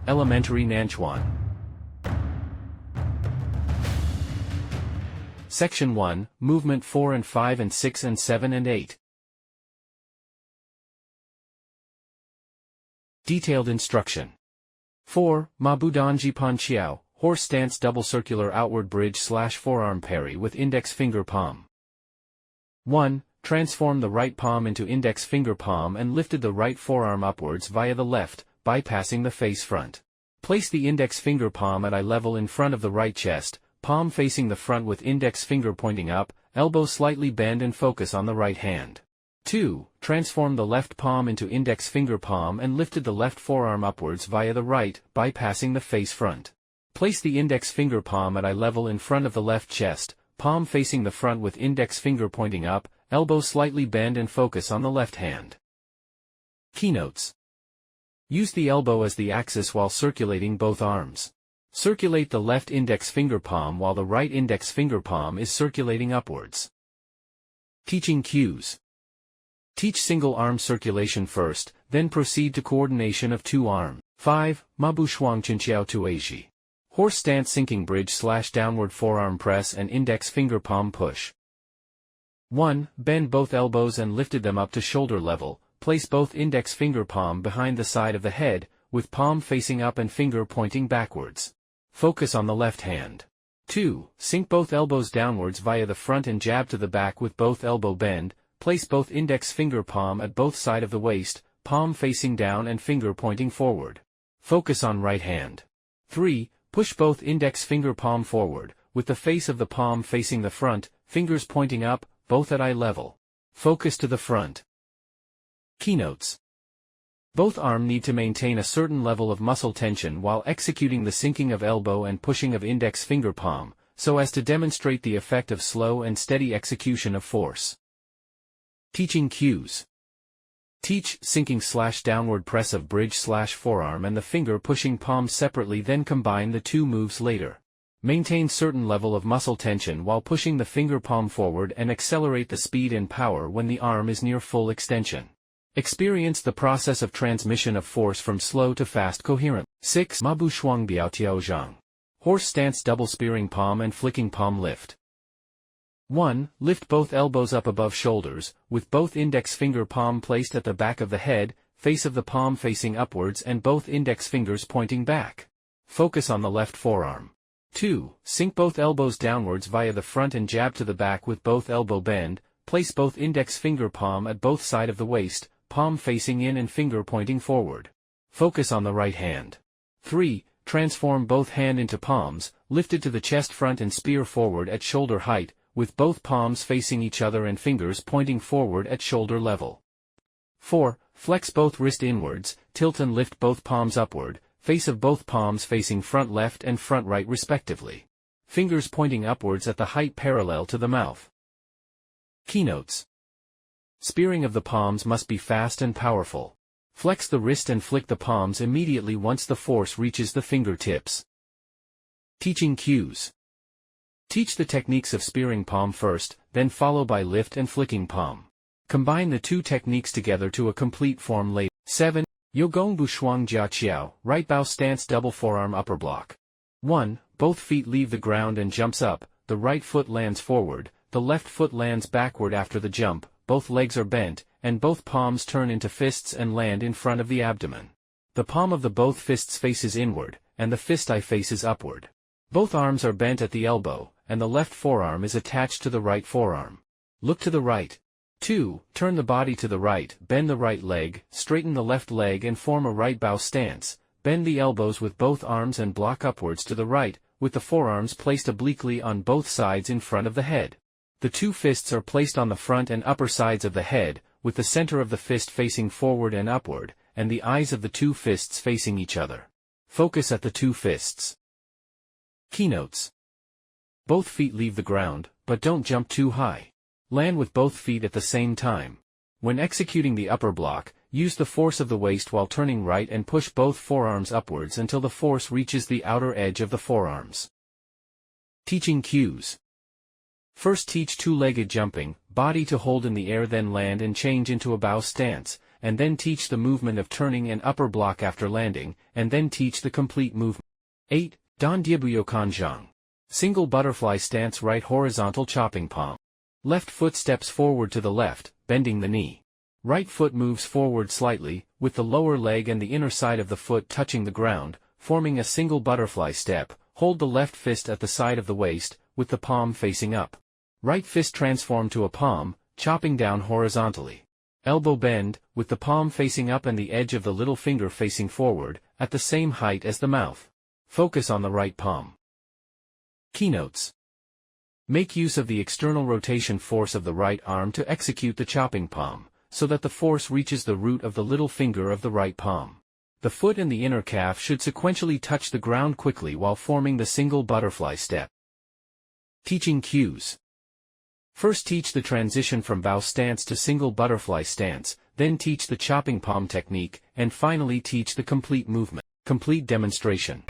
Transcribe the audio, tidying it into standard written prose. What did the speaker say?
Elementary Nanquan. Section 1, Movement 4 and 5 and 6 and 7 and 8. Detailed instruction. 4. Mabudanji Panqiao, horse stance double circular outward bridge / forearm parry with index finger palm. 1. Transform the right palm into index finger palm and lifted the right forearm upwards via the left, bypassing the face front. Place the index finger palm at eye level in front of the right chest, palm facing the front with index finger pointing up, elbow slightly bend and focus on the right hand. 2. Transform the left palm into index finger palm and lifted the left forearm upwards via the right, bypassing the face front. Place the index finger palm at eye level in front of the left chest, palm facing the front with index finger pointing up, elbow slightly bend and focus on the left hand. Keynotes. Use the elbow as the axis while circulating both arms. Circulate the left index finger palm while the right index finger palm is circulating upwards. Teaching cues. Teach single arm circulation first, then proceed to coordination of two arms. 5. Mabu shuang chinqiao tuaji. Horse stance sinking bridge / downward forearm press and index finger palm push. 1. Bend both elbows and lifted them up to shoulder level, place both index finger palm behind the side of the head, with palm facing up and finger pointing backwards. Focus on the left hand. 2. Sink both elbows downwards via the front and jab to the back with both elbow bend, place both index finger palm at both sides of the waist, palm facing down and finger pointing forward. Focus on right hand. 3. Push both index finger palm forward, with the face of the palm facing the front, fingers pointing up, both at eye level. Focus to the front. Keynotes. Both arms need to maintain a certain level of muscle tension while executing the sinking of elbow and pushing of index finger palm, so as to demonstrate the effect of slow and steady execution of force. Teaching cues. Teach sinking / downward press of bridge / forearm and the finger pushing palm separately, then combine the two moves later. Maintain certain level of muscle tension while pushing the finger palm forward and accelerate the speed and power when the arm is near full extension. Experience the process of transmission of force from slow to fast coherent. 6. Mabu shuang biao tiao zhang. Horse stance double spearing palm and flicking palm lift. 1. Lift both elbows up above shoulders, with both index finger palm placed at the back of the head, face of the palm facing upwards and both index fingers pointing back. Focus on the left forearm. 2. Sink both elbows downwards via the front and jab to the back with both elbow bend, place both index finger palm at both sides of the waist, palm facing in and finger pointing forward. Focus on the right hand. 3. Transform both hand into palms, lifted to the chest front and spear forward at shoulder height, with both palms facing each other and fingers pointing forward at shoulder level. 4. Flex both wrist inwards, tilt and lift both palms upward, face of both palms facing front left and front right respectively. Fingers pointing upwards at the height parallel to the mouth. Keynotes. Spearing of the palms must be fast and powerful. Flex the wrist and flick the palms immediately once the force reaches the fingertips. Teaching cues. Teach the techniques of spearing palm first, then follow by lift and flicking palm. Combine the two techniques together to a complete form later. 7. Yogong Bu Shuang Jia Qiao, right bow stance double forearm upper block. 1. Both feet leave the ground and jumps up, the right foot lands forward, the left foot lands backward after the jump, both legs are bent, and both palms turn into fists and land in front of the abdomen. The palm of the both fists faces inward, and the fist eye faces upward. Both arms are bent at the elbow, and the left forearm is attached to the right forearm. Look to the right. 2. Turn the body to the right, bend the right leg, straighten the left leg and form a right bow stance, bend the elbows with both arms and block upwards to the right, with the forearms placed obliquely on both sides in front of the head. The two fists are placed on the front and upper sides of the head, with the center of the fist facing forward and upward, and the eyes of the two fists facing each other. Focus at the two fists. Keynotes. Both feet leave the ground, but don't jump too high. Land with both feet at the same time. When executing the upper block, use the force of the waist while turning right and push both forearms upwards until the force reaches the outer edge of the forearms. Teaching cues. First teach two-legged jumping, body to hold in the air then land and change into a bow stance, and then teach the movement of turning an upper block after landing, and then teach the complete movement. 8. Dan Diabuyo Kanjiang. Single butterfly stance, right horizontal chopping palm. Left foot steps forward to the left, bending the knee. Right foot moves forward slightly, with the lower leg and the inner side of the foot touching the ground, forming a single butterfly step. Hold the left fist at the side of the waist, with the palm facing up. Right fist transform to a palm, chopping down horizontally. Elbow bend, with the palm facing up and the edge of the little finger facing forward, at the same height as the mouth. Focus on the right palm. Keynotes. Make use of the external rotation force of the right arm to execute the chopping palm, so that the force reaches the root of the little finger of the right palm. The foot and the inner calf should sequentially touch the ground quickly while forming the single butterfly step. Teaching cues. First teach the transition from bow stance to single butterfly stance, then teach the chopping palm technique, and finally teach the complete movement. Complete demonstration.